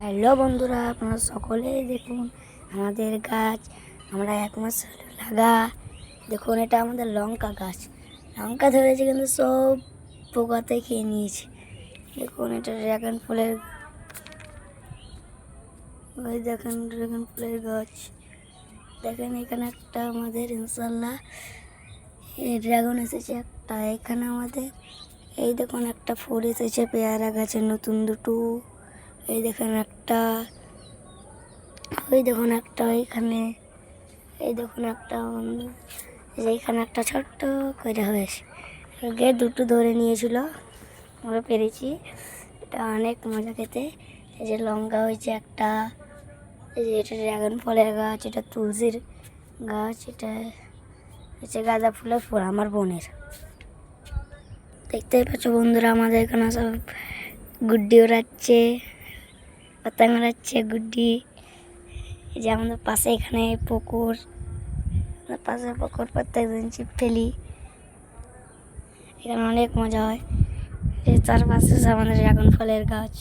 Hello বন্ধুরা, আপনারা সকলেই দেখুন আমাদের গাছ। আমরা 1 মাস লাগা। দেখুন, এটা আমাদের লঙ্কা গাছ। লঙ্কা ধরেছে কিন্তু সব পোকাতে খেয়ে নিয়েছে। দেখুন, এটা ড্রাগন ফলের, ওই দেখেন ড্রাগন ফলের গাছ। দেখেন এখানে একটা আমাদের ইনশাল্লাহ ড্রাগন এসেছে একটা এখানে আমাদের। এই দেখুন একটা ফুল এসেছে পেয়ারা গাছের নতুন দুটো। এই দেখেন একটা, ওই দেখুন একটা ওইখানে, এই দেখুন একটা এইখানে একটা ছোট্ট করে হয়েছে। আগে দুটো ধরে নিয়েছিল, আমরা পেরেছি। এটা অনেক মজা খেতে। এই যে লঙ্কা হয়েছে একটা, এই যে এটা ড্রাগন ফলের গাছ, এটা তুলসীর গাছ, এটা হচ্ছে গাঁদা ফুলের ফুল আমার বোনের। দেখতেই পাচ্ছ বন্ধুরা, আমাদের এখানে সব গুড্ডি ওড়াচ্ছে, পতঙ্গ ওড়াচ্ছে গুড্ডি। এই যে আমাদের পাশে এখানে পুকুর, পাশে পুকুর, প্রত্যেকদিন ছিপ ফেলি। এখানে অনেক মজা হয়। এই চারপাশে আমাদের ড্রাগন ফলের গাছ।